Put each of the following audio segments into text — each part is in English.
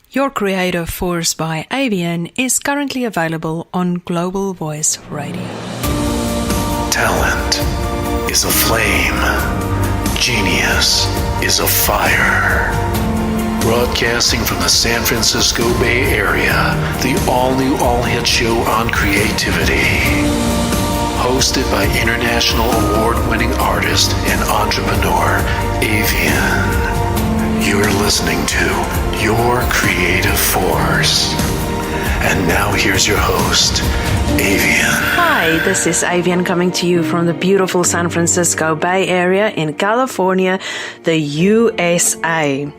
Your Creative Force by Avianne is currently available on Global Voice Radio. Talent is a flame. Genius is a fire. Broadcasting from the San Francisco Bay Area, the all-new all-hit show on creativity. Hosted by international award-winning artist and entrepreneur, Avianne. You're listening to Your Creative Force. And now here's your host, Avianne. Hi, this is Avianne coming to you from the beautiful San Francisco Bay Area in California, the USA.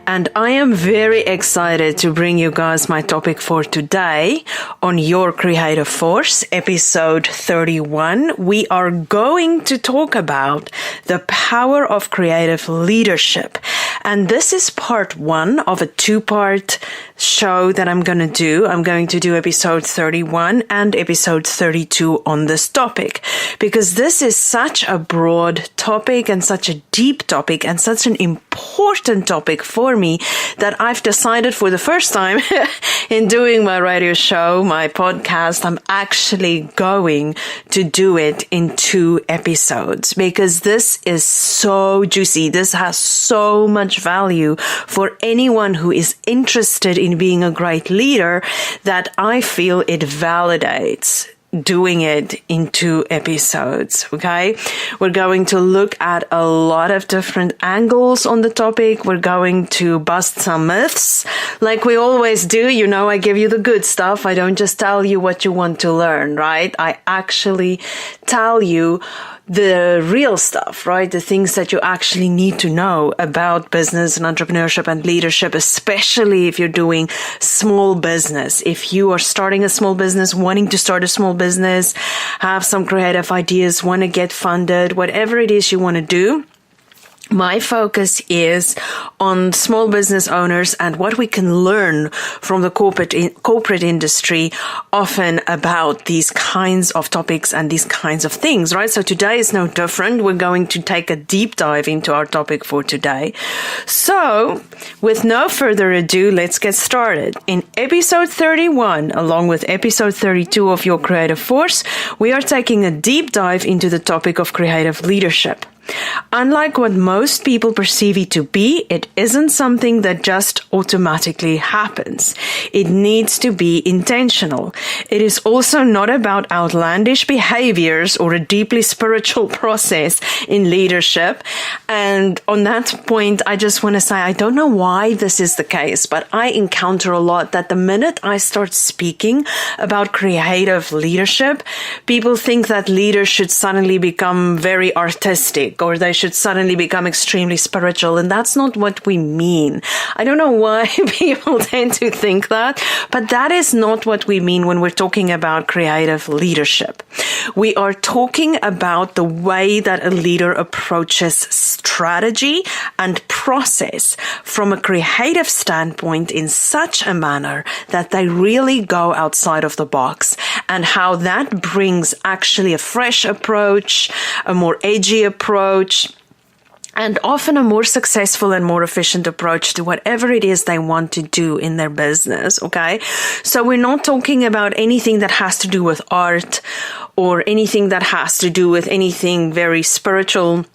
And I am very excited to bring you guys my topic for today on Your Creative Force, episode 31. We are going to talk about the power of creative leadership. And this is part one of a two-part show that I'm going to do. I'm going to do episode 31 and episode 32 on this topic, because this is such a broad topic and such a deep topic and such an important topic for me that I've decided for the first time in doing my radio show, my podcast, I'm actually going to do it in 2 episodes, because this is so juicy. This has so much value for anyone who is interested in being a great leader that I feel it validates doing it in 2 episodes, okay? We're going to look at a lot of different angles on the topic. We're going to bust some myths like we always do. You know, I give you the good stuff. I don't just tell you what you want to learn, right? I actually tell you the real stuff, right? The things that you actually need to know about business and entrepreneurship and leadership, especially if you're doing small business. If you are starting a small business, wanting to start a small business, have some creative ideas, want to get funded, whatever it is you want to do. My focus is on small business owners and what we can learn from the corporate industry often about these kinds of topics and these kinds of things, right? So today is no different. We're going to take a deep dive into our topic for today. So with no further ado, let's get started. In episode 31, along with episode 32 of Your Creative Force, we are taking a deep dive into the topic of creative leadership. Unlike what most people perceive it to be, it isn't something that just automatically happens. It needs to be intentional. It is also not about outlandish behaviors or a deeply spiritual process in leadership. And on that point, I just want to say, I don't know why this is the case, but I encounter a lot that the minute I start speaking about creative leadership, people think that leaders should suddenly become very artistic, or they should suddenly become extremely spiritual. And that's not what we mean. I don't know why people tend to think that, but that is not what we mean when we're talking about creative leadership. We are talking about the way that a leader approaches strategy and process from a creative standpoint in such a manner that they really go outside of the box, and how that brings actually a fresh approach, a more edgy approach, and often a more successful and more efficient approach to whatever it is they want to do in their business, okay? So we're not talking about anything that has to do with art or anything that has to do with anything very spiritual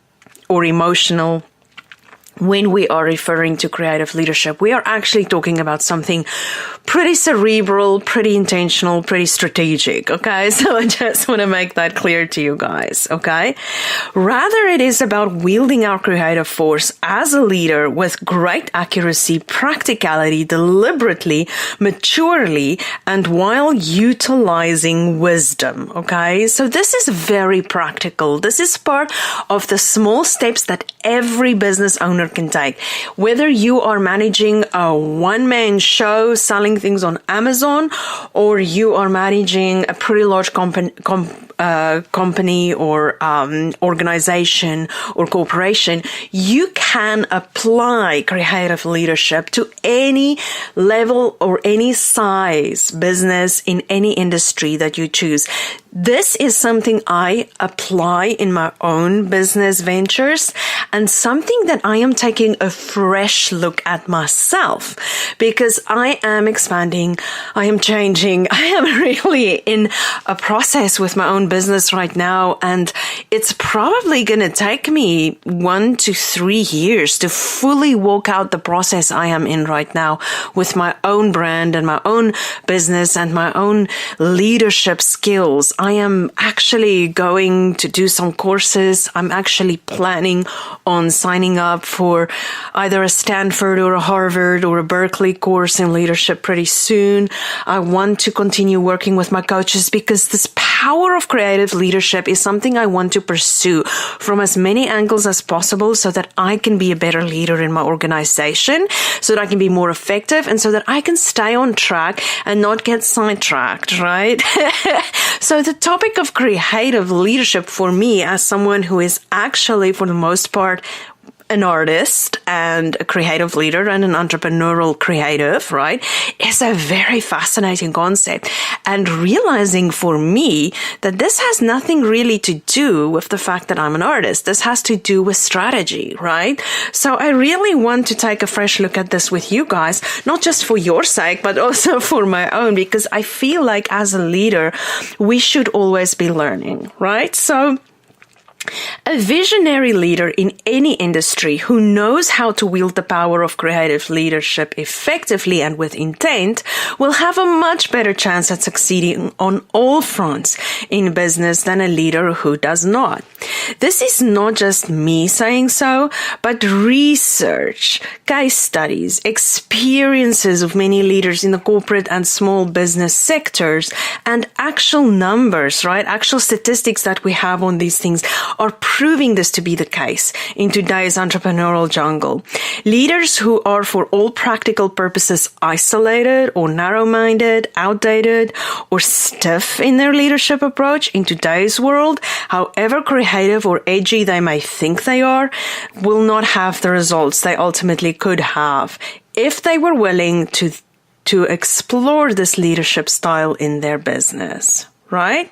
or emotional. When we are referring to creative leadership, we are actually talking about something pretty cerebral, pretty intentional, pretty strategic, okay? So I just want to make that clear to you guys, okay? Rather, it is about wielding our creative force as a leader with great accuracy, practicality, deliberately, maturely, and while utilizing wisdom, okay? So this is very practical. This is part of the small steps that every business owner can take. Whether you are managing a one-man show selling things on Amazon, or you are managing a pretty large company or organization or corporation, you can apply creative leadership to any level or any size business in any industry that you choose. This is something I apply in my own business ventures and something that I am taking a fresh look at myself because I am expanding, I am changing, I am really in a process with my own business right now, and it's probably going to take me 1 to 3 years to fully walk out the process I am in right now with my own brand and my own business and my own leadership skills. I am actually going to do some courses. I'm actually planning on signing up for either a Stanford or a Harvard or a Berkeley course in leadership pretty soon. I want to continue working with my coaches because this power of creative leadership is something I want to pursue from as many angles as possible so that I can be a better leader in my organization, so that I can be more effective, and so that I can stay on track and not get sidetracked, right? So the topic of creative leadership for me, as someone who is actually, for the most part, an artist and a creative leader and an entrepreneurial creative, right, is a very fascinating concept. And realizing for me that this has nothing really to do with the fact that I'm an artist. This has to do with strategy, right? So I really want to take a fresh look at this with you guys, not just for your sake, but also for my own, because I feel like as a leader, we should always be learning, right? So a visionary leader in any industry who knows how to wield the power of creative leadership effectively and with intent will have a much better chance at succeeding on all fronts in business than a leader who does not. This is not just me saying so, but research, case studies, experiences of many leaders in the corporate and small business sectors, and actual numbers, right? Actual statistics that we have on these things are proving this to be the case in today's entrepreneurial jungle. Leaders who are for all practical purposes isolated or narrow-minded, outdated, or stiff in their leadership approach in today's world, however creative or edgy they may think they are, will not have the results they ultimately could have if they were willing to explore this leadership style in their business, right?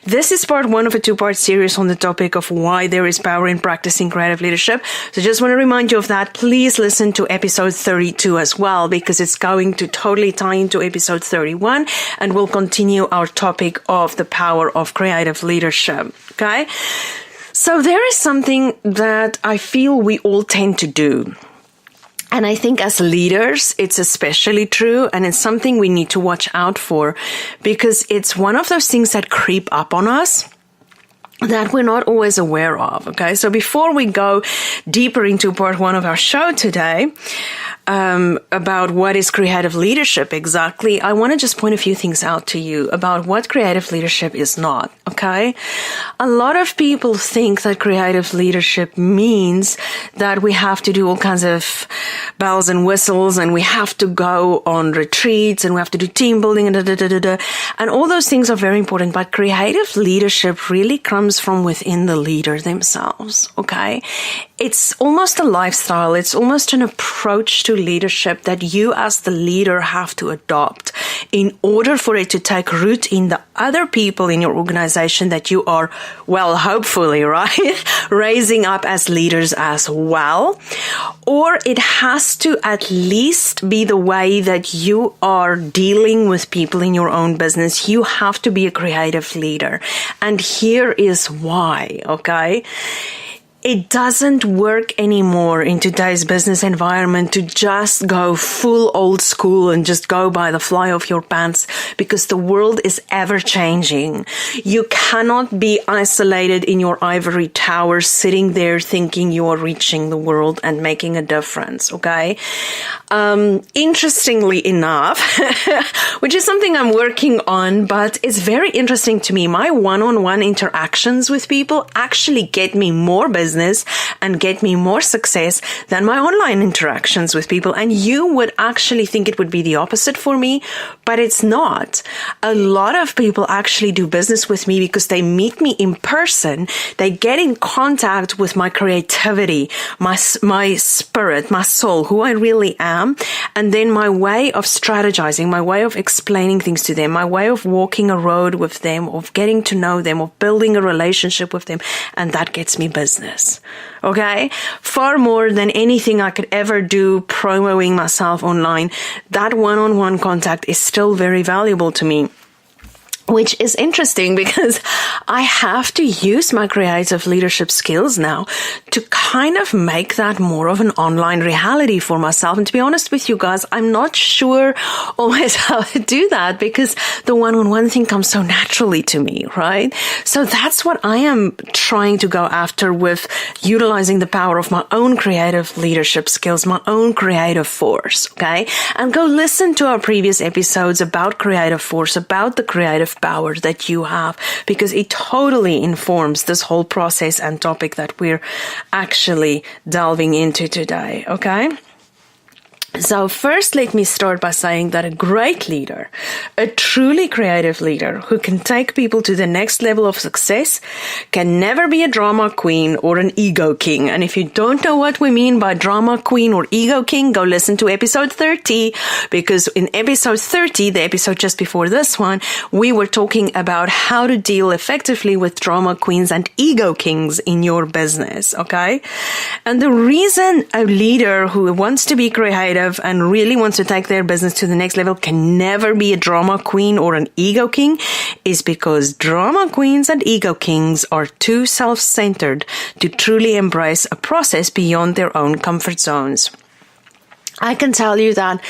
This is part 1 of a 2-part series on the topic of why there is power in practicing creative leadership. So just want to remind you of that. Please listen to episode 32 as well, because it's going to totally tie into episode 31 and we'll continue our topic of the power of creative leadership. Okay? So there is something that I feel we all tend to do. And I think as leaders, it's especially true, and it's something we need to watch out for because it's one of those things that creep up on us that we're not always aware of, okay? So before we go deeper into part 1 of our show today, about what is creative leadership exactly, I want to just point a few things out to you about what creative leadership is not, okay? A lot of people think that creative leadership means that we have to do all kinds of bells and whistles and we have to go on retreats and we have to do team building and and all those things are very important, but creative leadership really comes from within the leader themselves, okay? It's almost a lifestyle. It's almost an approach to leadership that you as the leader have to adopt in order for it to take root in the other people in your organization that you are, well, hopefully, right, raising up as leaders as well. Or it has to at least be the way that you are dealing with people in your own business. You have to be a creative leader. And here is why, okay? It doesn't work anymore in today's business environment to just go full old school and just go by the fly of your pants because the world is ever changing. You cannot be isolated in your ivory tower sitting there thinking you are reaching the world and making a difference, okay? Interestingly enough, which is something I'm working on, but it's very interesting to me. My one-on-one interactions with people actually get me more business business and get me more success than my online interactions with people. And you would actually think it would be the opposite for me, but it's not. A lot of people actually do business with me because they meet me in person. They get in contact with my creativity, my spirit, my soul, who I really am. And then my way of strategizing, my way of explaining things to them, my way of walking a road with them, of getting to know them, of building a relationship with them. And that gets me business. Okay? Far more than anything I could ever do promoting myself online. That one-on-one contact is still very valuable to me. Which is interesting because I have to use my creative leadership skills now to kind of make that more of an online reality for myself. And to be honest with you guys, I'm not sure always how to do that because the one-on-one thing comes so naturally to me, right? So that's what I am trying to go after with utilizing the power of my own creative leadership skills, my own creative force, okay? And go listen to our previous episodes about creative force, about the creative power that you have, because it totally informs this whole process and topic that we're actually delving into today, okay? So first, let me start by saying that a great leader, a truly creative leader who can take people to the next level of success can never be a drama queen or an ego king. And if you don't know what we mean by drama queen or ego king, go listen to episode 30, because in episode 30, the episode just before this one, we were talking about how to deal effectively with drama queens and ego kings in your business, okay? And the reason a leader who wants to be creative and really wants to take their business to the next level can never be a drama queen or an ego king is because drama queens and ego kings are too self-centered to truly embrace a process beyond their own comfort zones. I can tell you that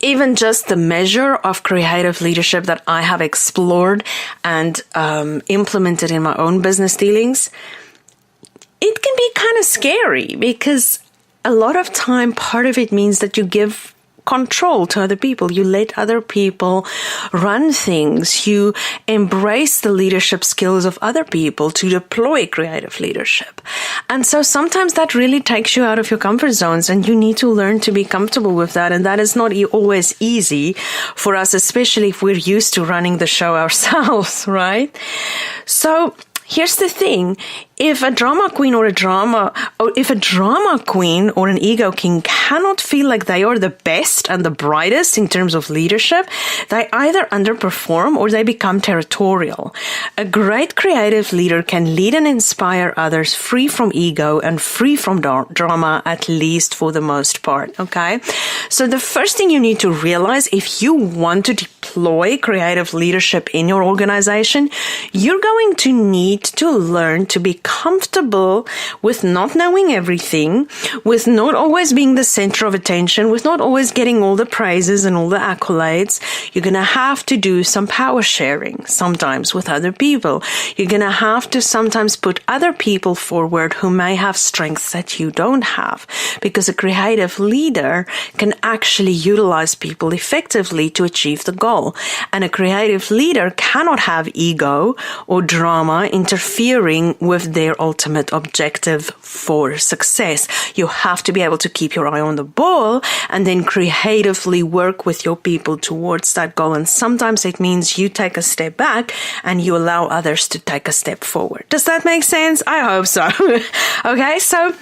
even just the measure of creative leadership that I have explored and implemented in my own business dealings, it can be kind of scary because a lot of time, part of it means that you give control to other people. You let other people run things. You embrace the leadership skills of other people to deploy creative leadership. And so sometimes that really takes you out of your comfort zones, and you need to learn to be comfortable with that. And that is not always easy for us, especially if we're used to running the show ourselves, right? So here's the thing. If a drama queen or if a drama queen or an ego king cannot feel like they are the best and the brightest in terms of leadership, they either underperform or they become territorial. A great creative leader can lead and inspire others free from ego and free from drama, at least for the most part, okay? So the first thing you need to realize, if you want to deploy creative leadership in your organization, you're going to need to learn to be comfortable with not knowing everything, with not always being the center of attention, with not always getting all the praises and all the accolades. You're going to have to do some power sharing sometimes with other people. You're going to have to sometimes put other people forward who may have strengths that you don't have, because a creative leader can actually utilize people effectively to achieve the goal. And a creative leader cannot have ego or drama interfering with their ultimate objective for success. You have to be able to keep your eye on the ball and then creatively work with your people towards that goal. And sometimes it means you take a step back and you allow others to take a step forward. Does that make sense? I hope so. Okay, so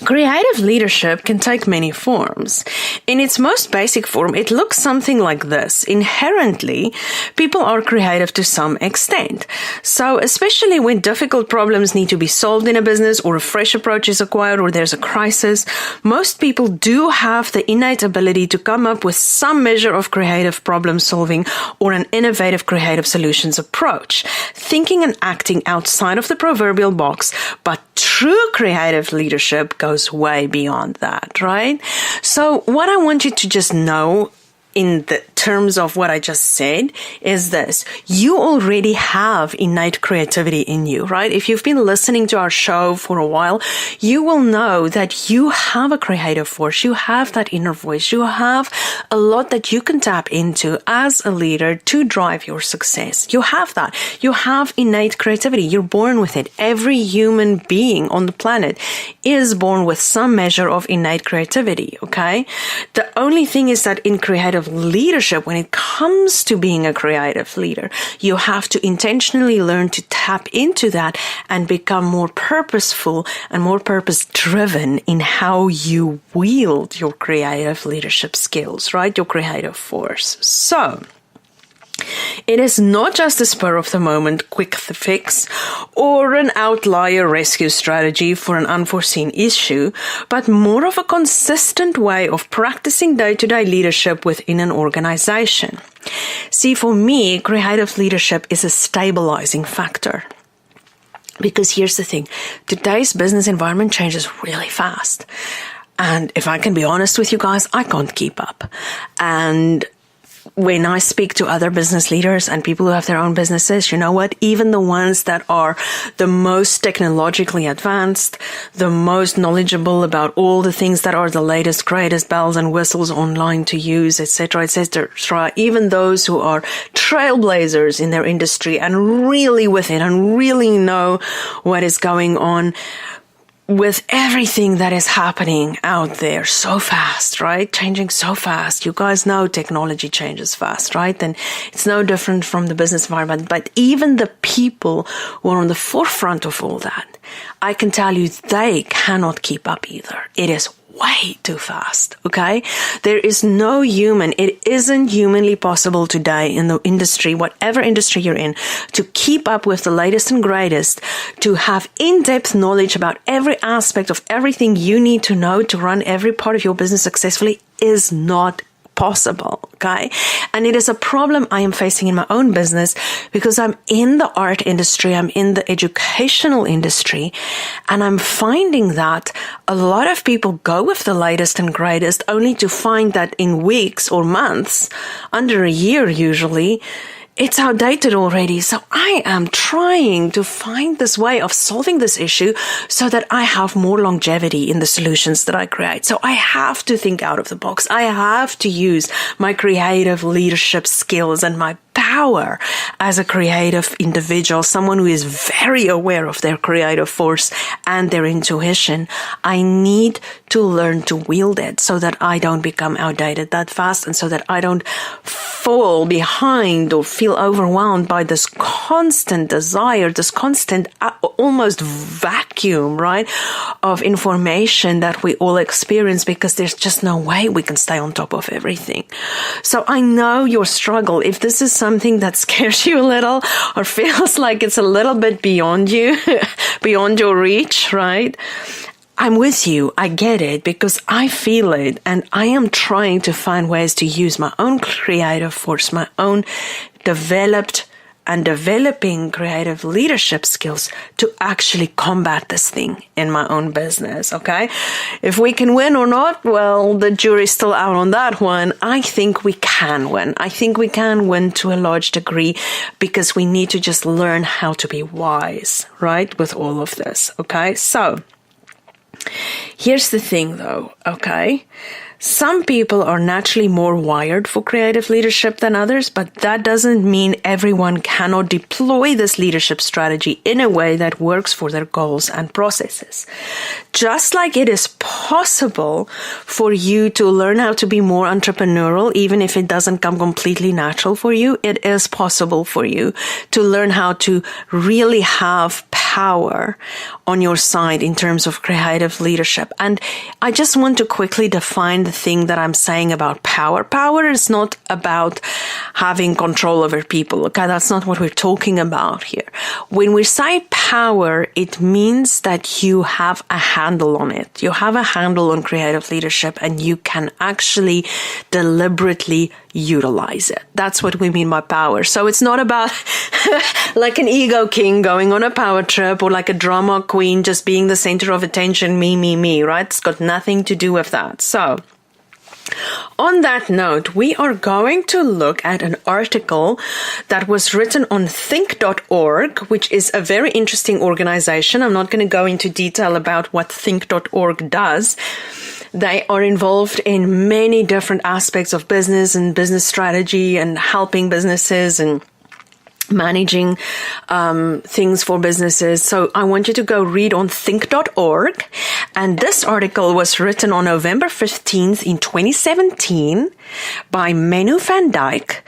creative leadership can take many forms. In its most basic form, it looks something like this. Inherently, people are creative to some extent. So, especially when difficult problems need to be solved in a business, or a fresh approach is acquired, or there's a crisis, most people do have the innate ability to come up with some measure of creative problem solving or an innovative creative solutions approach, thinking and acting outside of the proverbial box. But true creative leadership goes way beyond that, right? So what I want you to just know in the terms of what I just said is this. You already have innate creativity in you, right? If you've been listening to our show for a while, you will know that you have a creative force. You have that inner voice. You have a lot that you can tap into as a leader to drive your success. You have that. You have innate creativity. You're born with it. Every human being on the planet is born with some measure of innate creativity, okay? The only thing is that in creative leadership, when it comes to being a creative leader, you have to intentionally learn to tap into that and become more purposeful and more purpose-driven in how you wield your creative leadership skills, right? Your creative force. So, it is not just a spur of the moment quick fix or an outlier rescue strategy for an unforeseen issue, but more of a consistent way of practicing day-to-day leadership within an organization. See, for me, creative leadership is a stabilizing factor. Because here's the thing, today's business environment changes really fast. And if I can be honest with you guys, I can't keep up. And when I speak to other business leaders and people who have their own businesses, you know what? Even the ones that are the most technologically advanced, the most knowledgeable about all the things that are the latest, greatest bells and whistles online to use, etc., etc., even those who are trailblazers in their industry and really with it and really know what is going on, with everything that is happening out there so fast, right? Changing so fast. You guys know technology changes fast, right? And it's no different from the business environment. But even the people who are on the forefront of all that, I can tell you they cannot keep up either. It is way too fast, okay? There is no human, it isn't humanly possible today in the industry, whatever industry you're in, to keep up with the latest and greatest, to have in-depth knowledge about every aspect of everything you need to know to run every part of your business successfully is not possible, okay? And it is a problem I am facing in my own business because I'm in the art industry, I'm in the educational industry, and I'm finding that a lot of people go with the latest and greatest only to find that in weeks or months, under a year usually, it's outdated already. So I am trying to find this way of solving this issue so that I have more longevity in the solutions that I create. So I have to think out of the box. I have to use my creative leadership skills and my power as a creative individual, someone who is very aware of their creative force and their intuition. I need to learn to wield it so that I don't become outdated that fast and so that I don't fall behind or feel overwhelmed by this constant desire, this constant almost vacuum, right, of information that we all experience because there's just no way we can stay on top of everything. So I know your struggle. If this is something that scares you a little or feels like it's a little bit beyond you, beyond your reach, right? I'm with you. I get it because I feel it and I am trying to find ways to use my own creative force, my own developed and developing creative leadership skills to actually combat this thing in my own business, okay? If we can win or not, well, the jury's still out on that one. I think we can win. I think we can win to a large degree because we need to just learn how to be wise, right, with all of this, okay? So, here's the thing though, okay? Some people are naturally more wired for creative leadership than others, but that doesn't mean everyone cannot deploy this leadership strategy in a way that works for their goals and processes. Just like it is possible for you to learn how to be more entrepreneurial, even if it doesn't come completely natural for you, it is possible for you to learn how to really have power on your side in terms of creative leadership. And I just want to quickly define the thing that I'm saying about power. Power is not about having control over people. Okay, that's not what we're talking about here. When we say power, it means that you have a handle on it. You have a handle on creative leadership and you can actually deliberately utilize it. That's what we mean by power. So it's not about like an ego king going on a power trip or like a drama queen just being the center of attention, me, right? It's got nothing to do with that. So On that note, we are going to look at an article that was written on think.org, which is a very interesting organization. I'm not going to go into detail about what think.org does. They are involved in many different aspects of business and business strategy and helping businesses and managing things for businesses. So I want you to go read on think.org. And this article was written on November 15th in 2017 by Menu van Dijk,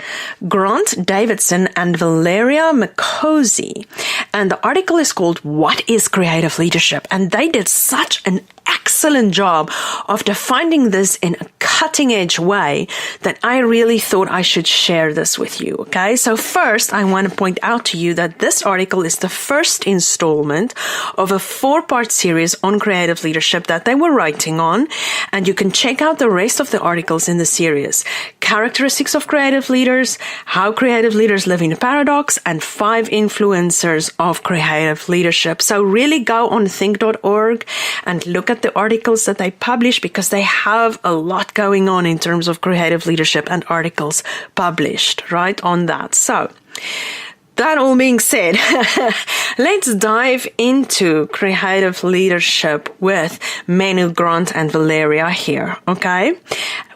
Grant Davidson, and Valeria McCosey. And the article is called What is Creative Leadership? And they did such an excellent job of defining this in a cutting edge way that I really thought I should share this with you. Okay. So first, I want to point out to you that this article is the first installment of a 4-part series on creative leadership that they were writing on. And you can check out the rest of the articles in the series. Characteristics of creative leaders, how creative leaders live in a paradox, and 5 influencers of creative leadership. So really go on think.org and look at the articles that they publish, because they have a lot going on in terms of creative leadership and articles published right on that. So that all being said, let's dive into creative leadership with Menu, Grant, and Valeria here, okay?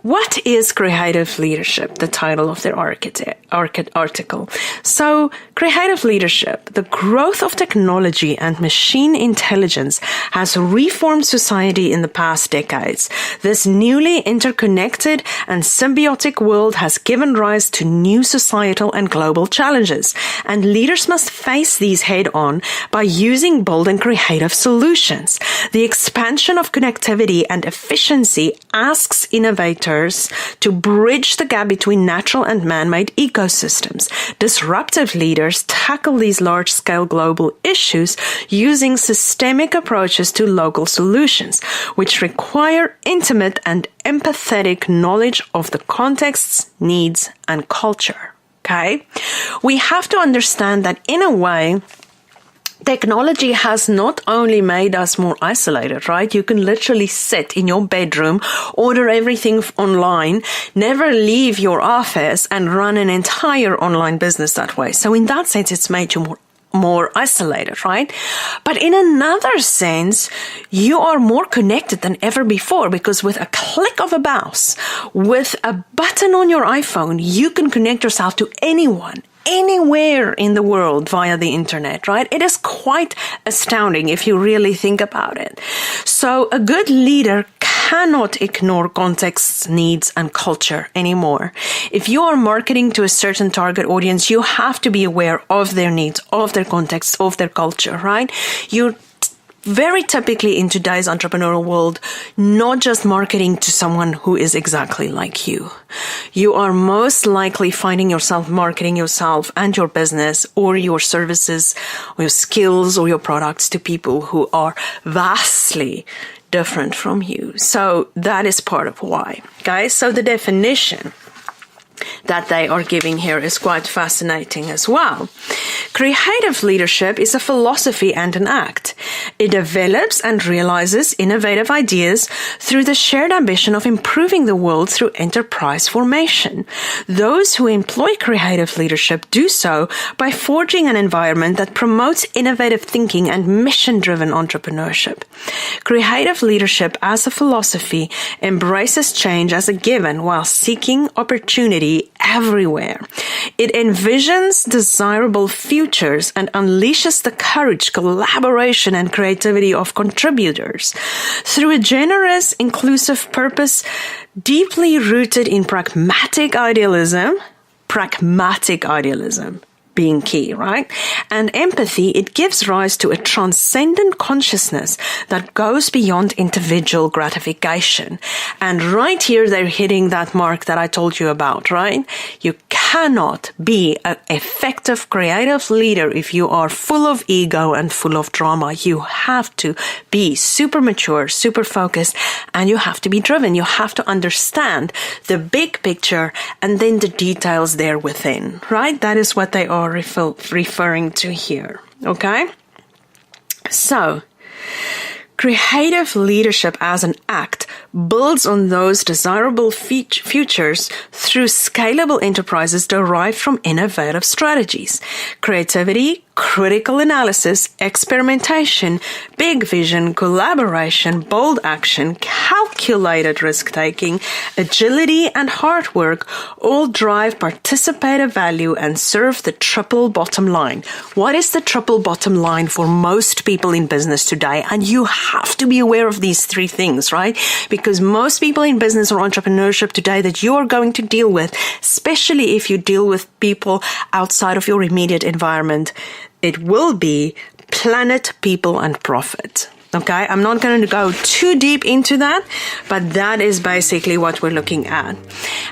What is creative leadership? The title of their article. So, creative leadership, the growth of technology and machine intelligence has reformed society in the past decades. This newly interconnected and symbiotic world has given rise to new societal and global challenges, and leaders must face these head-on by using bold and creative solutions. The expansion of connectivity and efficiency asks innovators to bridge the gap between natural and man-made ecosystems. Disruptive leaders tackle these large-scale global issues using systemic approaches to local solutions, which require intimate and empathetic knowledge of the contexts, needs, and culture. Okay? We have to understand that in a way, technology has not only made us more isolated, right? You can literally sit in your bedroom, order everything online, never leave your office, and run an entire online business that way. So in that sense, it's made you more isolated, right? But in another sense, you are more connected than ever before, because with a click of a mouse, with a button on your iPhone, you can connect yourself to anyone, anywhere in the world via the internet, right? It is quite astounding if you really think about it. So a good leader cannot ignore contexts, needs, and culture anymore. If you are marketing to a certain target audience, you have to be aware of their needs, of their context, of their culture, right? You're very typically in today's entrepreneurial world, not just marketing to someone who is exactly like you. You are most likely finding yourself marketing yourself and your business or your services or your skills or your products to people who are vastly different from you. So that is part of why, guys. So the definition that they are giving here is quite fascinating as well. Creative leadership is a philosophy and an act. It develops and realizes innovative ideas through the shared ambition of improving the world through enterprise formation. Those who employ creative leadership do so by forging an environment that promotes innovative thinking and mission-driven entrepreneurship. Creative leadership as a philosophy embraces change as a given while seeking opportunity everywhere. It envisions desirable futures and unleashes the courage, collaboration, and creativity of contributors. Through a generous, inclusive purpose deeply rooted in pragmatic idealism being key, right? And empathy, it gives rise to a transcendent consciousness that goes beyond individual gratification. And right here, they're hitting that mark that I told you about, right? You cannot be an effective creative leader if you are full of ego and full of drama. You have to be super mature, super focused, and you have to be driven. You have to understand the big picture and then the details there within, right? That is what they are referring to here, okay? So, creative leadership as an act builds on those desirable futures through scalable enterprises derived from innovative strategies, creativity, critical analysis, experimentation, big vision, collaboration, bold action, calculated risk-taking, agility, and hard work all drive participative value and serve the triple bottom line. What is the triple bottom line for most people in business today? And you have to be aware of these three things, right? Because most people in business or entrepreneurship today that you are going to deal with, especially if you deal with people outside of your immediate environment, it will be planet, people, and profit. Okay, I'm not going to go too deep into that, but that is basically what we're looking at.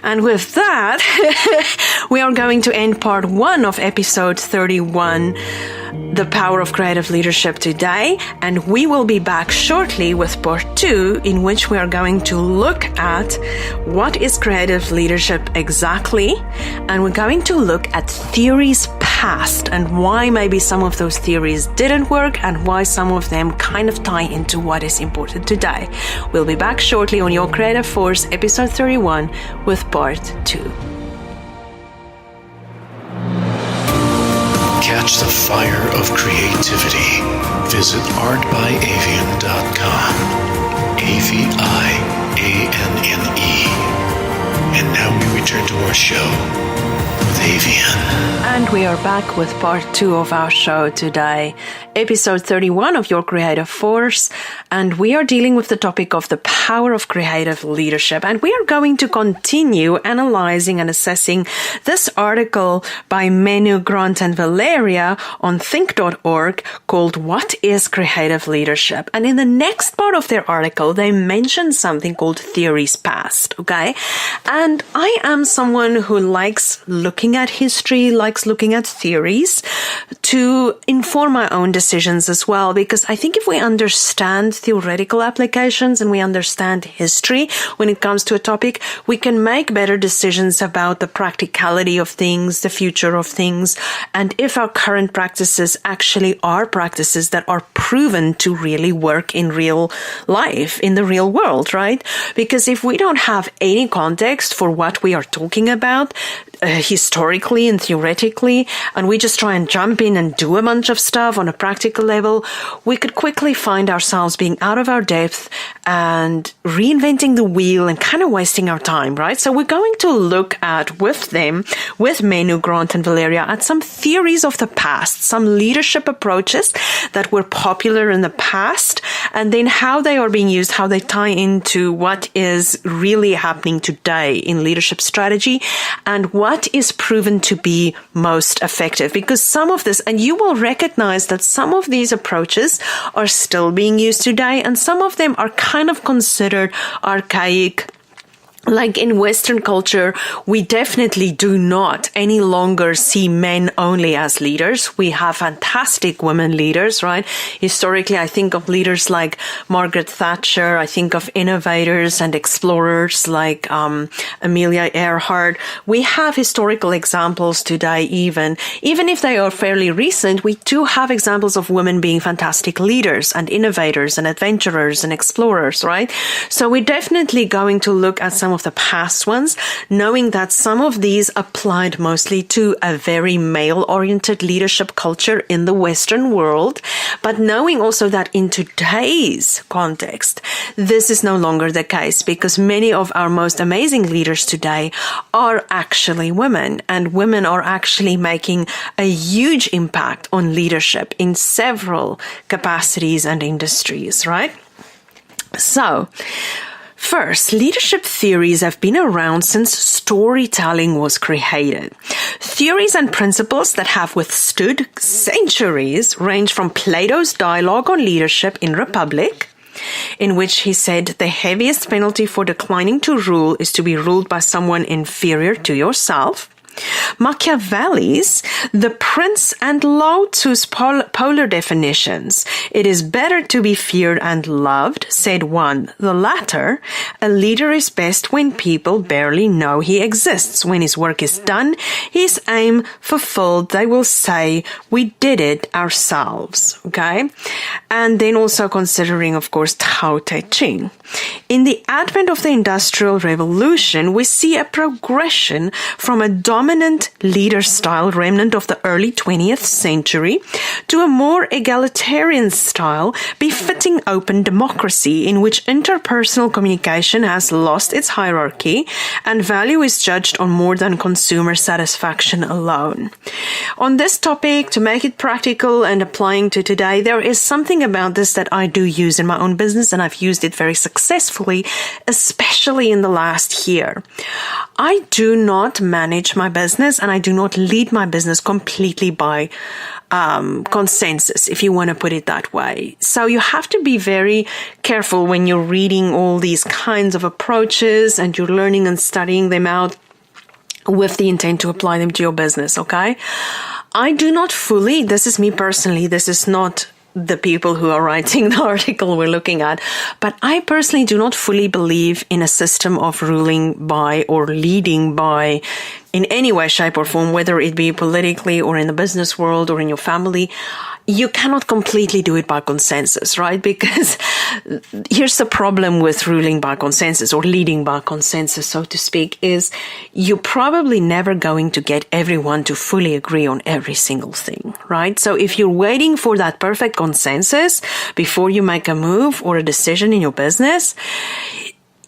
And with that, we are going to end part 1 of episode 31, The Power of Creative Leadership today, and we will be back shortly with part 2, in which we are going to look at what is creative leadership exactly, and we're going to look at theories past and why maybe some of those theories didn't work and why some of them kind of tie into what is important today. We'll be back shortly on Your Creative Force, episode 31, with part 2. Catch the fire of creativity. Visit artbyavianne.com. AVIANNE. And now we return to our show with Avianne. And we are back with part 2 of our show today, episode 31 of Your Creative Force. And we are dealing with the topic of the power of creative leadership. And we are going to continue analyzing and assessing this article by Menu, Grant, and Valeria on think.org called What is Creative Leadership? And in the next part of their article, they mention something called theories past, okay? And I am someone who likes looking at history, likes looking at theories to inform my own decisions as well, because I think if we understand theoretical applications and we understand history when it comes to a topic, we can make better decisions about the practicality of things, the future of things, and if our current practices actually are practices that are proven to really work in real life, in the real world, right? Because if we don't have any context for what we are talking about, historically and theoretically, and we just try and jump in and do a bunch of stuff on a practical level, we could quickly find ourselves being out of our depth and reinventing the wheel and kind of wasting our time, right? So we're going to look at, with them, with Menu, Grant, and Valeria, at some theories of the past, some leadership approaches that were popular in the past, and then how they are being used, how they tie into what is really happening today in leadership strategy, and what is proven to be most effective. Because some of this, and you will recognize that some of these approaches are still being used today, and some of them are kind of considered archaic. Like in Western culture, we definitely do not any longer see men only as leaders. We have fantastic women leaders, right? Historically, I think of leaders like Margaret Thatcher. I think of innovators and explorers like Amelia Earhart. We have historical examples today, even if they are fairly recent, we do have examples of women being fantastic leaders and innovators and adventurers and explorers, right? So we're definitely going to look at some of the past ones, knowing that some of these applied mostly to a very male-oriented leadership culture in the Western world, but knowing also that in today's context, this is no longer the case, because many of our most amazing leaders today are actually women, and women are actually making a huge impact on leadership in several capacities and industries, right? So, first, leadership theories have been around since storytelling was created. Theories and principles that have withstood centuries range from Plato's dialogue on leadership in Republic, in which he said the heaviest penalty for declining to rule is to be ruled by someone inferior to yourself, Machiavelli's The Prince and Lao Tzu's polar definitions. It is better to be feared and loved, said one. The latter, a leader is best when people barely know he exists. When his work is done, his aim fulfilled, they will say, we did it ourselves. Okay? And then also considering, of course, Tao Te Ching. In the advent of the Industrial Revolution, we see a progression from a dominant leader style remnant of the early 20th century to a more egalitarian style befitting open democracy in which interpersonal communication has lost its hierarchy and value is judged on more than consumer satisfaction alone. On this topic, to make it practical and applying to today, there is something about this that I do use in my own business, and I've used it very successfully, especially in the last year. I do not manage my business and I do not lead my business completely by consensus, if you want to put it that way. So you have to be very careful when you're reading all these kinds of approaches and you're learning and studying them out with the intent to apply them to your business, okay? I do not fully, this is me personally, this is not the people who are writing the article we're looking at, but I personally do not fully believe in a system of ruling by or leading by in any way, shape or form, whether it be politically or in the business world or in your family. You cannot completely do it by consensus, right? Because here's the problem with ruling by consensus or leading by consensus, so to speak, is you're probably never going to get everyone to fully agree on every single thing, right? So if you're waiting for that perfect consensus before you make a move or a decision in your business,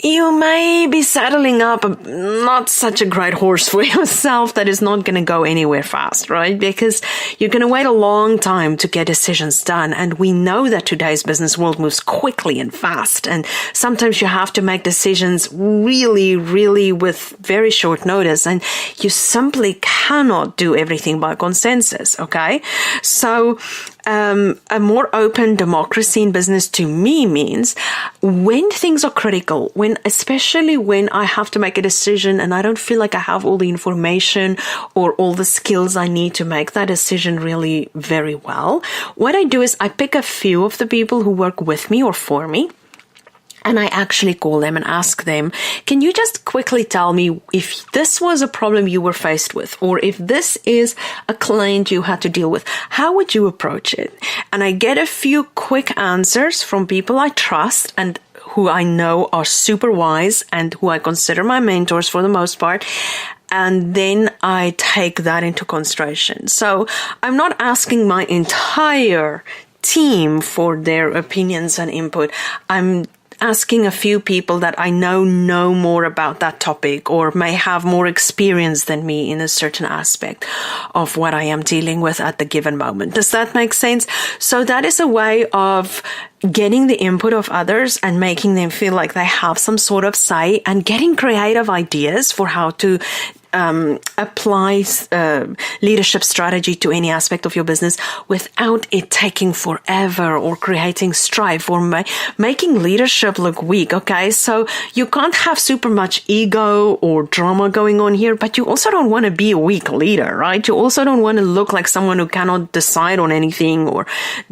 you may be saddling up not such a great horse for yourself that is not going to go anywhere fast, right? Because you're going to wait a long time to get decisions done. And we know that today's business world moves quickly and fast. And sometimes you have to make decisions really, really with very short notice. And you simply cannot do everything by consensus, okay? So a more open democracy in business to me means when things are critical, especially when I have to make a decision and I don't feel like I have all the information or all the skills I need to make that decision really very well, what I do is I pick a few of the people who work with me or for me. And I actually call them and ask them, can you just quickly tell me if this was a problem you were faced with, or if this is a client you had to deal with, how would you approach it? And I get a few quick answers from people I trust and who I know are super wise and who I consider my mentors for the most part. And then I take that into consideration. So I'm not asking my entire team for their opinions and input. I'm asking a few people that I know more about that topic or may have more experience than me in a certain aspect of what I am dealing with at the given moment. Does that make sense? So that is a way of getting the input of others and making them feel like they have some sort of say and getting creative ideas for how to apply leadership strategy to any aspect of your business without it taking forever or creating strife or making leadership look weak, okay? So you can't have super much ego or drama going on here, but you also don't want to be a weak leader, right? You also don't want to look like someone who cannot decide on anything or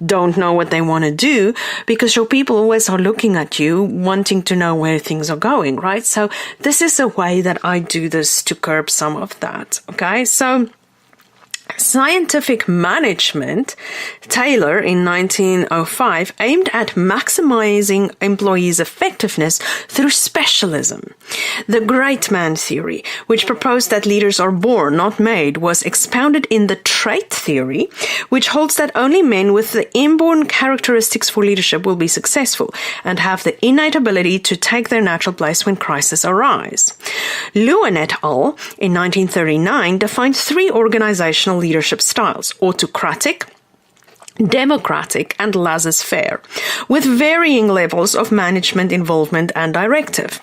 don't know what they want to do, because your people always are looking at you, wanting to know where things are going, right? So this is a way that I do this to curb some of that, okay? So scientific management, Taylor in 1905, aimed at maximizing employees' effectiveness through specialism. The great man theory, which proposed that leaders are born, not made, was expounded in the trait theory, which holds that only men with the inborn characteristics for leadership will be successful and have the innate ability to take their natural place when crises arise. Lewin et al. In 1939 defined 3 organizational leadership styles: autocratic, democratic, and laissez-faire, with varying levels of management involvement and directive.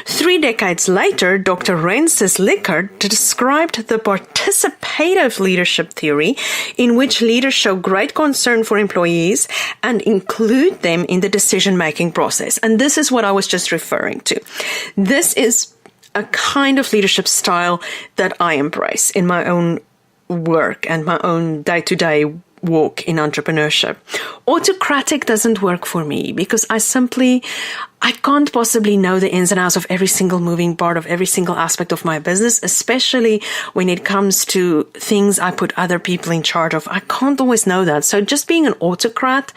3 decades later, Dr. Rensis Likert described the participative leadership theory, in which leaders show great concern for employees and include them in the decision-making process. And this is what I was just referring to. This is a kind of leadership style that I embrace in my own work and my own day-to-day walk in entrepreneurship. Autocratic doesn't work for me because I can't possibly know the ins and outs of every single moving part of every single aspect of my business, especially when it comes to things I put other people in charge of. I can't always know that. So just being an autocrat,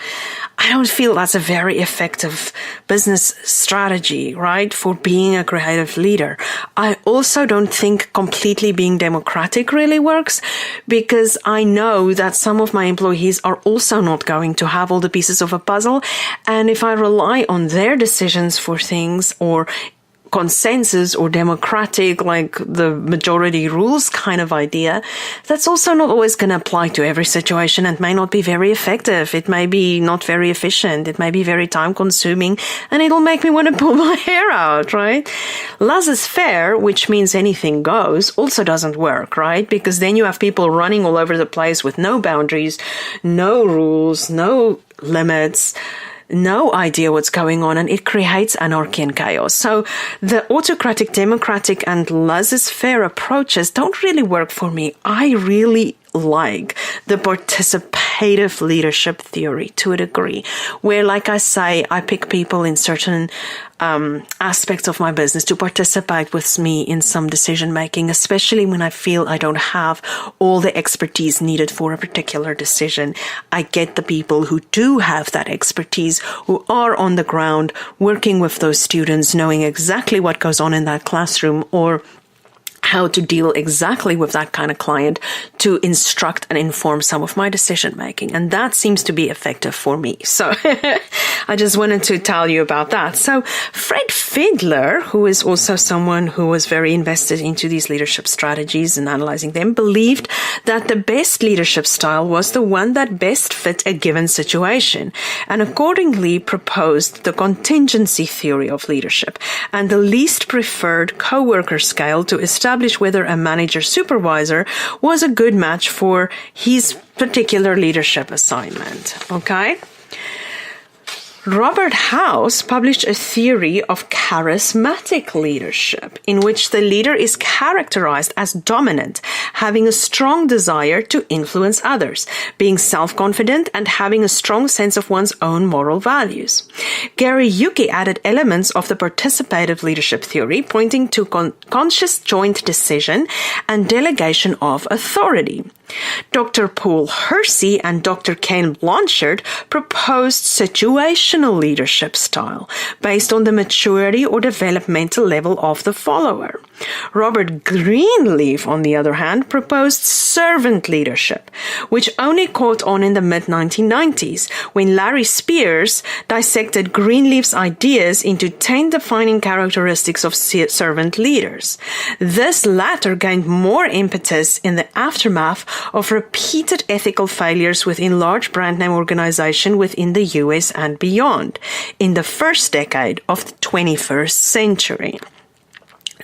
I don't feel that's a very effective business strategy, right? For being a creative leader. I also don't think completely being democratic really works because I know that some of my employees are also not going to have all the pieces of a puzzle. And if I rely on their decisions for things or consensus or democratic, like the majority rules kind of idea, that's also not always going to apply to every situation and may not be very effective. It may be not very efficient. It may be very time consuming and it'll make me want to pull my hair out, right? Laissez-faire, which means anything goes, also doesn't work, right? Because then you have people running all over the place with no boundaries, no rules, no limits, no idea what's going on, and it creates anarchy and chaos. So the autocratic, democratic, and laissez-faire approaches don't really work for me. I really like the participative leadership theory to a degree, where, like I say, I pick people in certain aspects of my business to participate with me in some decision making, especially when I feel I don't have all the expertise needed for a particular decision. I get the people who do have that expertise, who are on the ground working with those students, knowing exactly what goes on in that classroom or how to deal exactly with that kind of client to instruct and inform some of my decision making. And that seems to be effective for me. So I just wanted to tell you about that. So Fred Fiedler, who is also someone who was very invested into these leadership strategies and analyzing them, believed that the best leadership style was the one that best fit a given situation, and accordingly proposed the contingency theory of leadership and the least preferred co-worker scale to establish whether a manager supervisor was a good match for his particular leadership assignment. Okay? Robert House published a theory of charismatic leadership, in which the leader is characterized as dominant, having a strong desire to influence others, being self-confident, and having a strong sense of one's own moral values. Gary Yuki added elements of the participative leadership theory, pointing to conscious joint decision and delegation of authority. Dr. Paul Hersey and Dr. Ken Blanchard proposed situational leadership style based on the maturity or developmental level of the follower. Robert Greenleaf, on the other hand, proposed servant leadership, which only caught on in the mid-1990s when Larry Spears dissected Greenleaf's ideas into 10 defining characteristics of servant leaders. This latter gained more impetus in the aftermath of repeated ethical failures within large brand name organizations within the US and beyond in the first decade of the 21st century.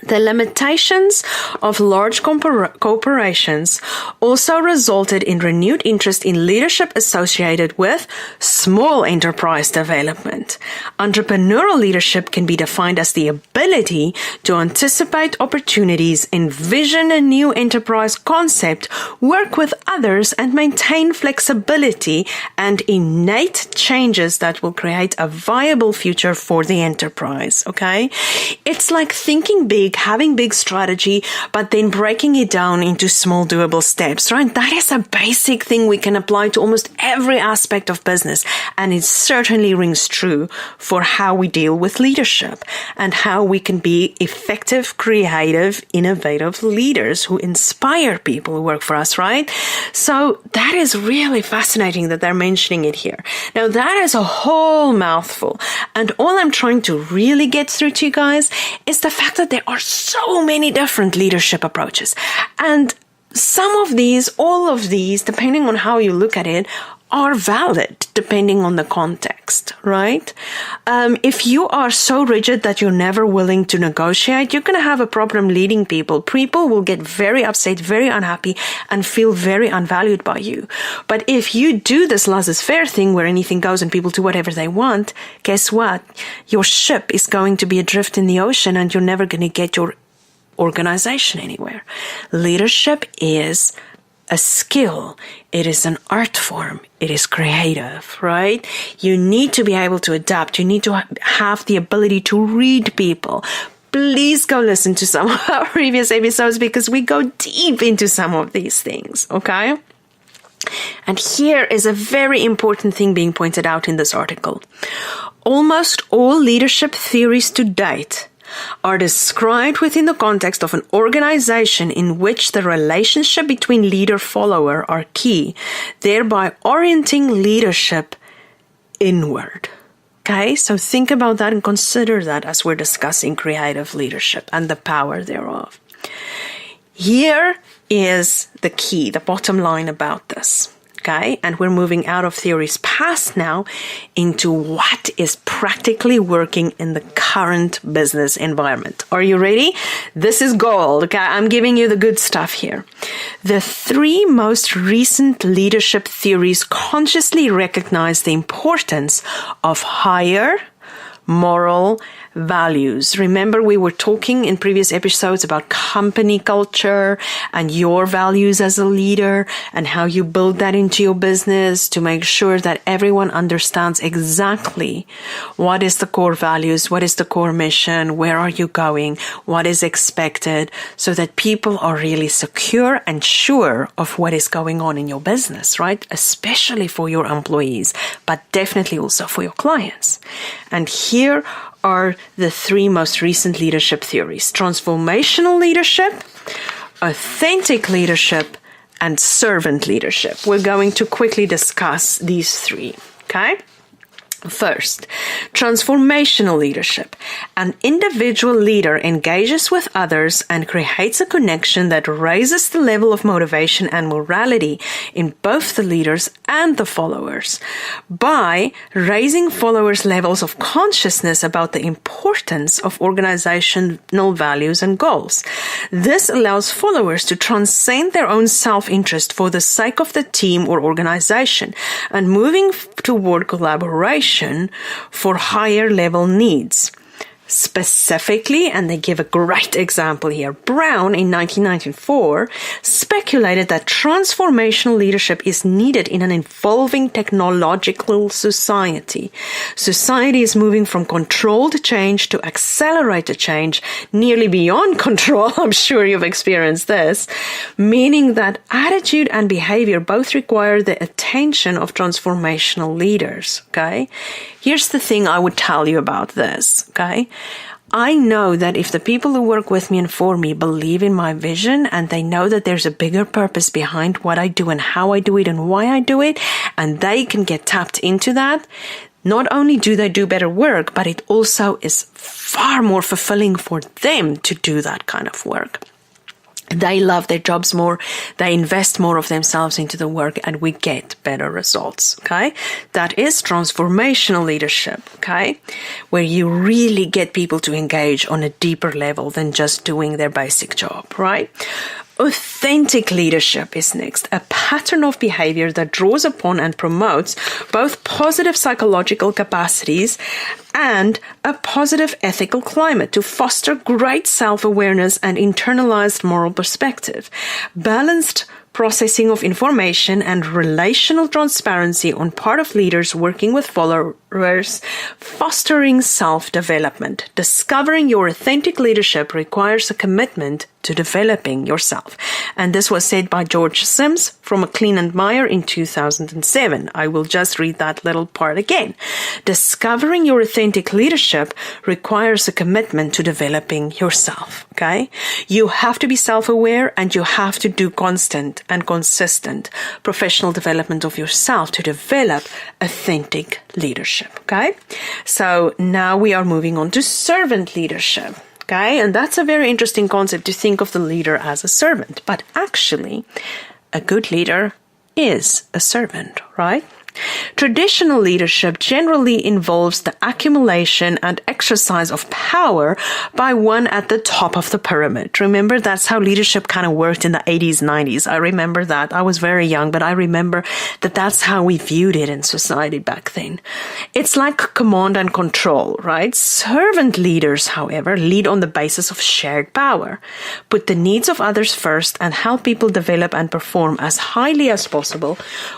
The limitations of large corporations also resulted in renewed interest in leadership associated with small enterprise development. Entrepreneurial leadership can be defined as the ability to anticipate opportunities, envision a new enterprise concept, work with others, and maintain flexibility and innate changes that will create a viable future for the enterprise. Okay? It's like thinking big, having big strategy, but then breaking it down into small doable steps, right? That is a basic thing we can apply to almost every aspect of business. And it certainly rings true for how we deal with leadership and how we can be effective, creative, innovative leaders who inspire people who work for us, right? So that is really fascinating that they're mentioning it here. Now that is a whole mouthful. And all I'm trying to really get through to you guys is the fact that there are so many different leadership approaches. And some of these, all of these, depending on how you look at it, are valid depending on the context, right? If you are so rigid that you're never willing to negotiate, you're going to have a problem leading people. People will get very upset, very unhappy, and feel very unvalued by you. But if you do this laissez-faire thing where anything goes and people do whatever they want, guess what? Your ship is going to be adrift in the ocean and you're never going to get your organization anywhere. Leadership is a skill. It is an art form. It is creative, right? You need to be able to adapt. You need to have the ability to read people. Please go listen to some of our previous episodes because we go deep into some of these things, okay? And here is a very important thing being pointed out in this article. Almost all leadership theories to date are described within the context of an organization in which the relationship between leader-follower are key, thereby orienting leadership inward. Okay, so think about that and consider that as we're discussing creative leadership and the power thereof. Here is the key, the bottom line about this. Okay, and we're moving out of theories past now into what is practically working in the current business environment. Are you ready? This is gold. Okay, I'm giving you the good stuff here. The 3 most recent leadership theories consciously recognize the importance of higher moral values. Remember, we were talking in previous episodes about company culture and your values as a leader and how you build that into your business to make sure that everyone understands exactly what is the core values, what is the core mission, where are you going, what is expected, so that people are really secure and sure of what is going on in your business, right? Especially for your employees, but definitely also for your clients. And here are the 3 most recent leadership theories: transformational leadership, authentic leadership, and servant leadership. We're going to quickly discuss these 3, okay? First, transformational leadership. An individual leader engages with others and creates a connection that raises the level of motivation and morality in both the leaders and the followers by raising followers' levels of consciousness about the importance of organizational values and goals. This allows followers to transcend their own self-interest for the sake of the team or organization and moving toward collaboration for higher level needs. Specifically, and they give a great example here, Brown in 1994 speculated that transformational leadership is needed in an evolving technological society. Society is moving from controlled change to accelerated change, nearly beyond control. I'm sure you've experienced this, meaning that attitude and behavior both require the attention of transformational leaders, okay? Here's the thing I would tell you about this, okay? I know that if the people who work with me and for me believe in my vision and they know that there's a bigger purpose behind what I do and how I do it and why I do it, and they can get tapped into that, not only do they do better work, but it also is far more fulfilling for them to do that kind of work. They love their jobs more, they invest more of themselves into the work, and we get better results, okay? That is transformational leadership, okay? Where you really get people to engage on a deeper level than just doing their basic job, right? Authentic leadership is next, a pattern of behavior that draws upon and promotes both positive psychological capacities and a positive ethical climate to foster great self-awareness and internalized moral perspective, balanced processing of information and relational transparency on part of leaders working with followers, fostering self-development. Discovering your authentic leadership requires a commitment to developing yourself. And this was said by George Sims from McLean and Meyer in 2007. I will just read that little part again. Discovering your authentic leadership requires a commitment to developing yourself, okay? You have to be self-aware and you have to do constant and consistent professional development of yourself to develop authentic leadership, okay? So now we are moving on to servant leadership. Okay, and that's a very interesting concept to think of the leader as a servant. But actually, a good leader is a servant, right? Traditional leadership generally involves the accumulation and exercise of power by one at the top of the pyramid. Remember, that's how leadership kind of worked in the 80s, 90s. I remember that. I was very young, but I remember that that's how we viewed it in society back then. It's like command and control, right? Servant leaders, however, lead on the basis of shared power, put the needs of others first, and help people develop and perform as highly as possible,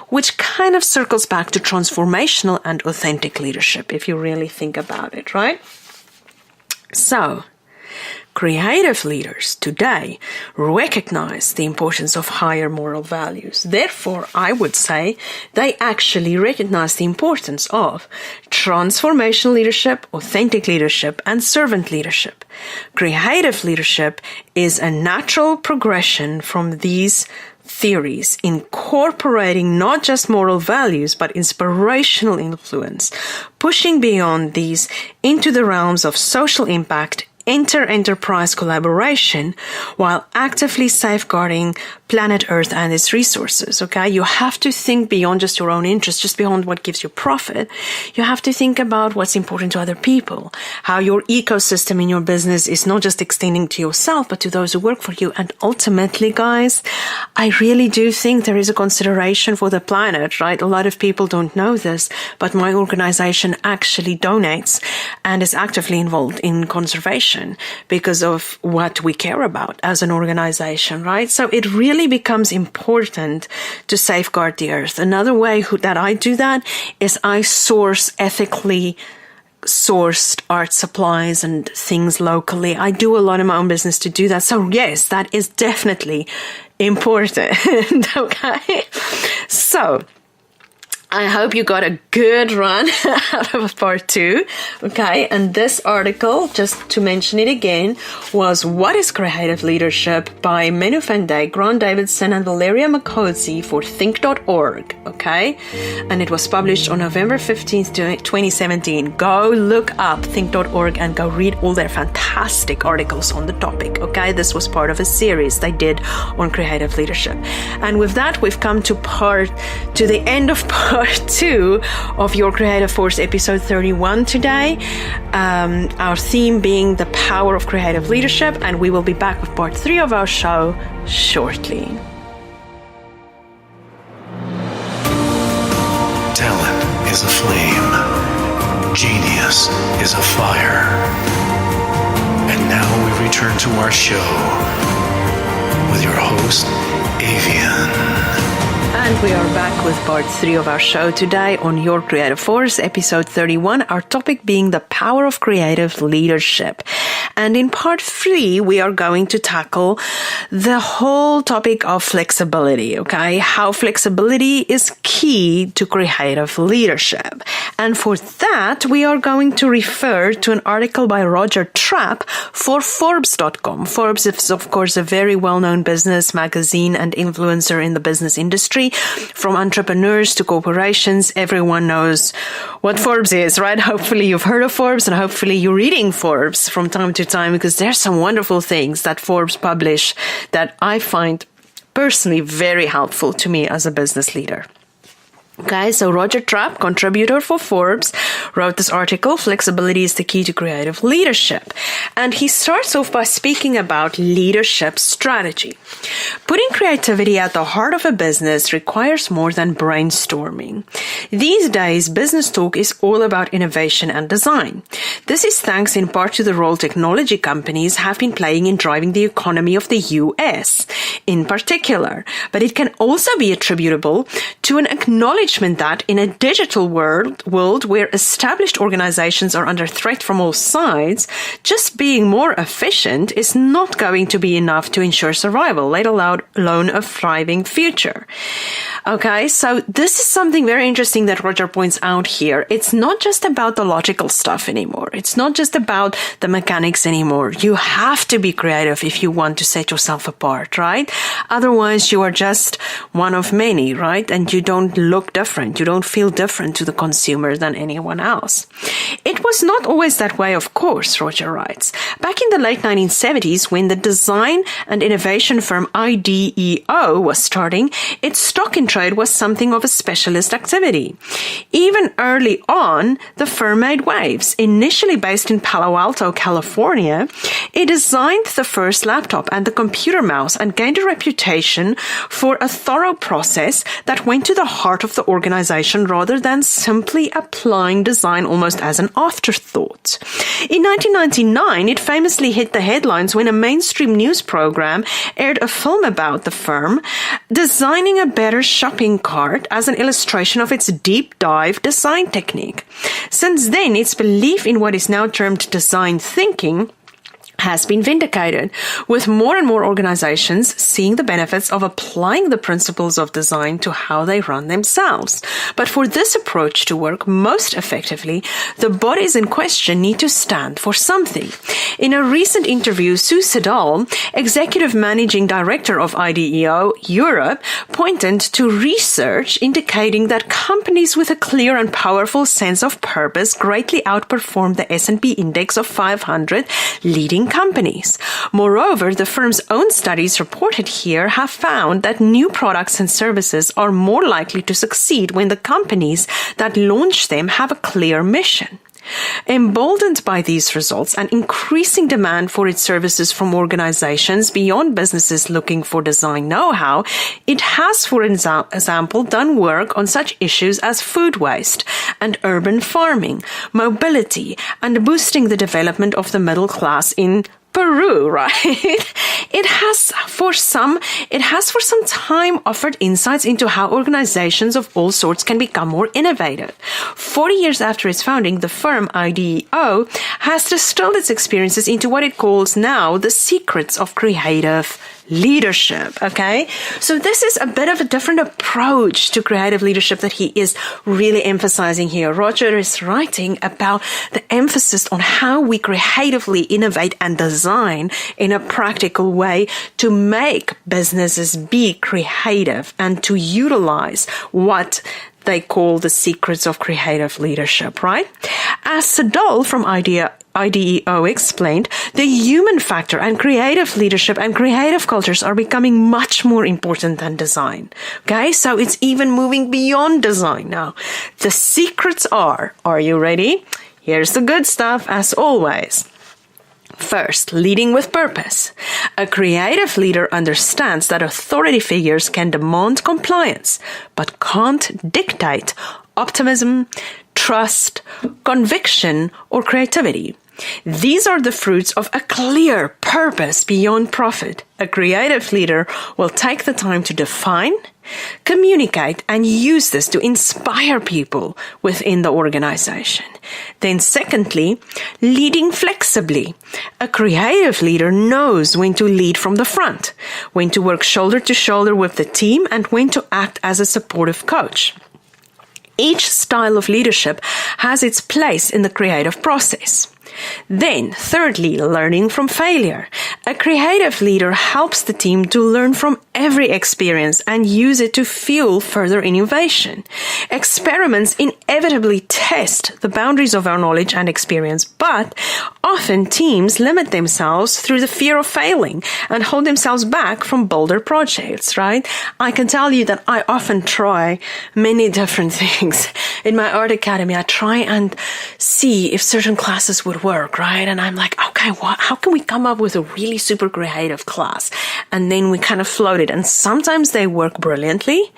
which kind of circles back to transformational and authentic leadership, if you really think about it, right? So, creative leaders today recognize the importance of higher moral values. Therefore, I would say they actually recognize the importance of transformational leadership, authentic leadership, and servant leadership. Creative leadership is a natural progression from these theories, incorporating not just moral values, but inspirational influence, pushing beyond these into the realms of social impact, enterprise collaboration, while actively safeguarding planet Earth and its resources, okay? You have to think beyond just your own interests, just beyond what gives you profit. You have to think about what's important to other people, how your ecosystem in your business is not just extending to yourself, but to those who work for you. And ultimately, guys, I really do think there is a consideration for the planet, right? A lot of people don't know this, but my organization actually donates and is actively involved in conservation because of what we care about as an organization, right? So it really becomes important to safeguard the earth. Another way that I do that is I source ethically sourced art supplies and things locally. I do a lot in my own business to do that. So yes, that is definitely important. Okay. So I hope you got a good run out of part 2. Okay. And this article, just to mention it again, was What is Creative Leadership by Menu van Dijk, Grant Davidson, and Valeria McCosey for think.org. Okay. And it was published on November 15th, 2017. Go look up think.org and go read all their fantastic articles on the topic. Okay. This was part of a series they did on creative leadership. And with that, we've come to the end of part 2 of Your Creative Force episode 31 today. Our theme being the power of creative leadership, and we will be back with part 3 of our show shortly. Talent is a flame. Genius is a fire. And now we return to our show with your host, Avianne. And we are back with part 3 of our show today on Your Creative Force, episode 31, our topic being the power of creative leadership. And in part 3, we are going to tackle the whole topic of flexibility, okay? How flexibility is key to creative leadership. And for that, we are going to refer to an article by Roger Trapp for Forbes.com. Forbes is, of course, a very well-known business magazine and influencer in the business industry. From entrepreneurs to corporations, everyone knows what Forbes is, right? Hopefully you've heard of Forbes, and hopefully you're reading Forbes from time to time, because there's some wonderful things that Forbes publish that I find personally very helpful to me as a business leader. Okay, so Roger Trapp, contributor for Forbes, wrote this article, Flexibility is the Key to Creative Leadership. And he starts off by speaking about leadership strategy. Putting creativity at the heart of a business requires more than brainstorming. These days, business talk is all about innovation and design. This is thanks in part to the role technology companies have been playing in driving the economy of the US in particular. But it can also be attributable to an acknowledgement that in a digital world where established organizations are under threat from all sides, just being more efficient is not going to be enough to ensure survival, let alone a thriving future. Okay, so this is something very interesting that Roger points out here. It's not just about the logical stuff anymore. It's not just about the mechanics anymore. You have to be creative if you want to set yourself apart, right? Otherwise, you are just one of many, right? And you don't look different. You don't feel different to the consumer than anyone else. It was not always that way, of course, Roger writes. Back in the late 1970s, when the design and innovation firm IDEO was starting, its stock in trade was something of a specialist activity. Even early on, the firm made waves. Initially based in Palo Alto, California, it designed the first laptop and the computer mouse and gained a reputation for a thorough process that went to the heart of the organization rather than simply applying design almost as an afterthought. In 1999, it famously hit the headlines when a mainstream news program aired a film about the firm designing a better shopping cart as an illustration of its deep dive design technique. Since then, its belief in what is now termed design thinking has been vindicated, with more and more organizations seeing the benefits of applying the principles of design to how they run themselves. But for this approach to work most effectively, the bodies in question need to stand for something. In a recent interview, Sue Siddall, Executive Managing Director of IDEO Europe, pointed to research indicating that companies with a clear and powerful sense of purpose greatly outperform the S&P index of 500 leading companies. Moreover, the firm's own studies reported here have found that new products and services are more likely to succeed when the companies that launch them have a clear mission. Emboldened by these results and increasing demand for its services from organizations beyond businesses looking for design know-how, it has, for example, done work on such issues as food waste and urban farming, mobility, and boosting the development of the middle class in Peru, right? It has for some time offered insights into how organizations of all sorts can become more innovative. 40 years after its founding, the firm IDEO has distilled its experiences into what it calls now the secrets of creative leadership. Okay, so this is a bit of a different approach to creative leadership that he is really emphasizing here. Roger is writing about the emphasis on how we creatively innovate and design in a practical way to make businesses be creative and to utilize what they call the secrets of creative leadership, right? As Siddall from IDEO explained, the human factor and creative leadership and creative cultures are becoming much more important than design. Okay, so it's even moving beyond design now. The secrets are you ready? Here's the good stuff as always. First, leading with purpose. A creative leader understands that authority figures can demand compliance, but can't dictate optimism, trust, conviction, or creativity. These are the fruits of a clear purpose beyond profit. A creative leader will take the time to define, communicate, and use this to inspire people within the organization. Then secondly, leading flexibly. A creative leader knows when to lead from the front, when to work shoulder to shoulder with the team, and when to act as a supportive coach. Each style of leadership has its place in the creative process. Then, thirdly, learning from failure. A creative leader helps the team to learn from every experience and use it to fuel further innovation. Experiments inevitably test the boundaries of our knowledge and experience, but often teams limit themselves through the fear of failing and hold themselves back from bolder projects, right? I can tell you that I often try many different things. In my art academy, I try and see if certain classes would work, right? And I'm like, okay, how can we come up with a really super creative class? And then we kind of float it. And sometimes they work brilliantly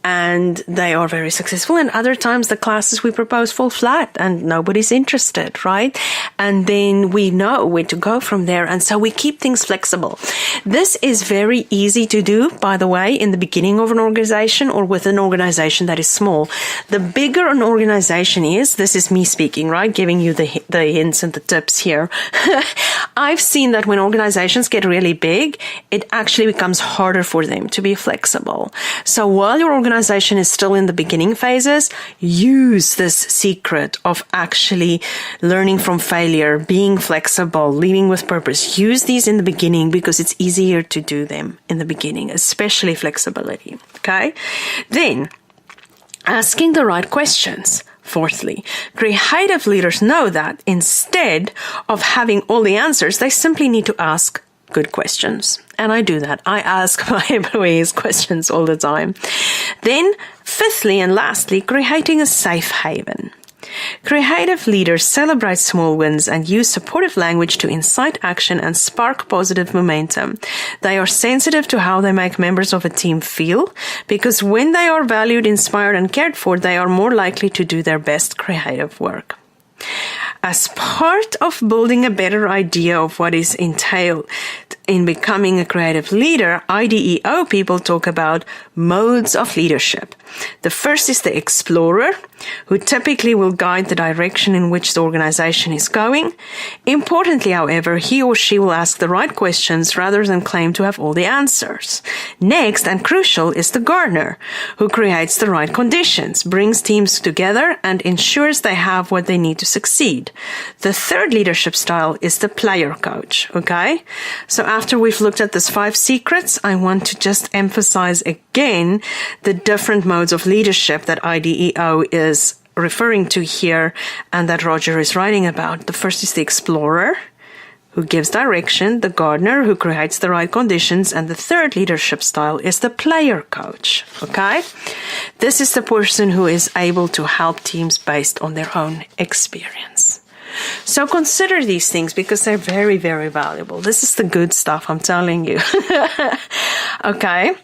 and they are very successful. And other times the classes we propose fall flat and nobody's interested, right? And then we know where to go from there. And so we keep things flexible. This is very easy to do, by the way, in the beginning of an organization or with an organization that is small. The bigger an organization is, this is me speaking, right? Giving you the hints and the tips here. I've seen that when organizations get really big, it actually becomes harder for them to be flexible. So while your organization is still in the beginning phases, use this secret of actually learning from failure, being flexible, leading with purpose. Use these in the beginning because it's easier to do them in the beginning, especially flexibility. Okay? Then, asking the right questions. Fourthly, creative leaders know that instead of having all the answers, they simply need to ask good questions. And I do that. I ask my employees questions all the time. Then, fifthly and lastly, creating a safe haven. Creative leaders celebrate small wins and use supportive language to incite action and spark positive momentum. They are sensitive to how they make members of a team feel, because when they are valued, inspired, and cared for, they are more likely to do their best creative work. As part of building a better idea of what is entailed in becoming a creative leader, IDEO people talk about modes of leadership. The first is the explorer, who typically will guide the direction in which the organization is going. Importantly, however, he or she will ask the right questions rather than claim to have all the answers. Next, and crucial, is the gardener, who creates the right conditions, brings teams together, and ensures they have what they need to succeed. The third leadership style is the player coach, okay? So after we've looked at these 5 secrets, I want to just emphasize again the different modes of leadership that IDEO is referring to here and that Roger is writing about. The first is the explorer, who gives direction, the gardener, who creates the right conditions, and the third leadership style is the player coach, okay? This is the person who is able to help teams based on their own experience. So consider these things because they're very, very valuable. This is the good stuff, I'm telling you. Okay.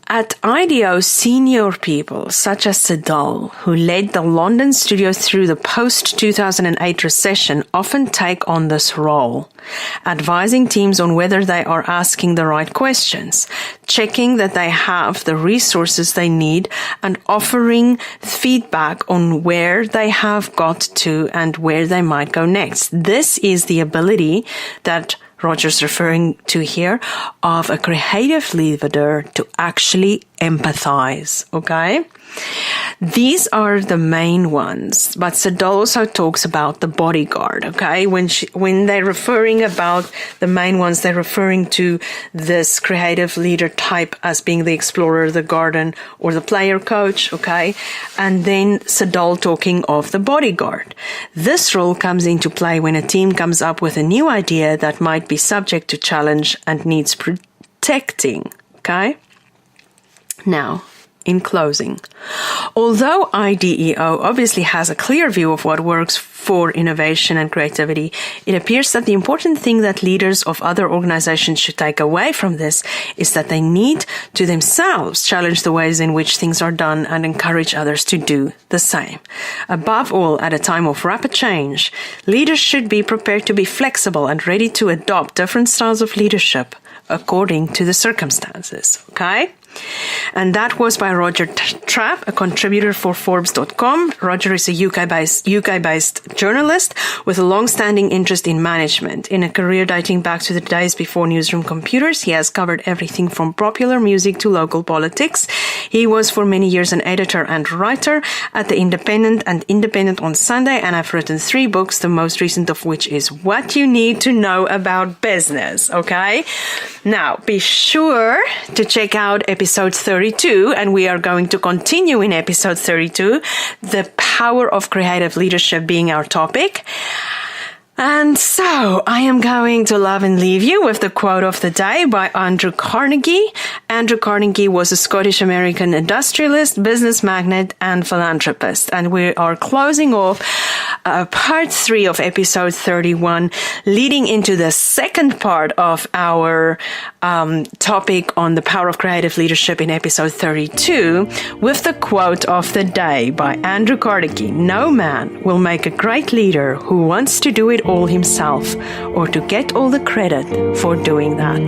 At IDEO, senior people such as Sedal, who led the London studio through the post-2008 recession, often take on this role, advising teams on whether they are asking the right questions, checking that they have the resources they need, and offering feedback on where they have got to and where they might go next. This is the ability that Roger's referring to here of a creative leader to actually empathize, okay? These are the main ones, but Sedal also talks about the bodyguard, okay? When they're referring about the main ones, they're referring to this creative leader type as being the explorer, the garden, or the player coach, okay? And then Sedal talking of the bodyguard. This role comes into play when a team comes up with a new idea that might be subject to challenge and needs protecting, okay? Now, in closing, although IDEO obviously has a clear view of what works for innovation and creativity, it appears that the important thing that leaders of other organizations should take away from this is that they need to themselves challenge the ways in which things are done and encourage others to do the same. Above all, at a time of rapid change, leaders should be prepared to be flexible and ready to adopt different styles of leadership according to the circumstances, okay? And that was by Roger Trapp, a contributor for Forbes.com. Roger is a UK-based journalist with a long-standing interest in management. In a career dating back to the days before newsroom computers, he has covered everything from popular music to local politics. He was for many years an editor and writer at The Independent and Independent on Sunday, and I've written 3 books, the most recent of which is What You Need to Know About Business, okay? Now, be sure to check out episode 32, and we are going to continue in episode 32, the power of creative leadership being our topic. And so I am going to love and leave you with the quote of the day by Andrew Carnegie. Andrew Carnegie was a Scottish-American industrialist, business magnate, and philanthropist. And we are closing off part 3 of episode 31, leading into the second part of our topic on the power of creative leadership in episode 32 with the quote of the day by Andrew Carnegie. No man will make a great leader who wants to do it all himself or to get all the credit for doing that.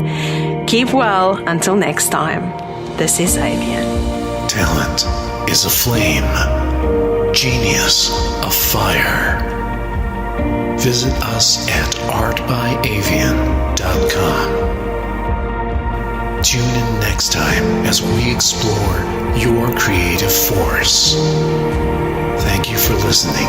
Keep well until next time. This is Avianne. Talent is a flame. Genius a fire. Visit us at artbyavian.com. Tune in next time as we explore your creative force. Thank you for listening.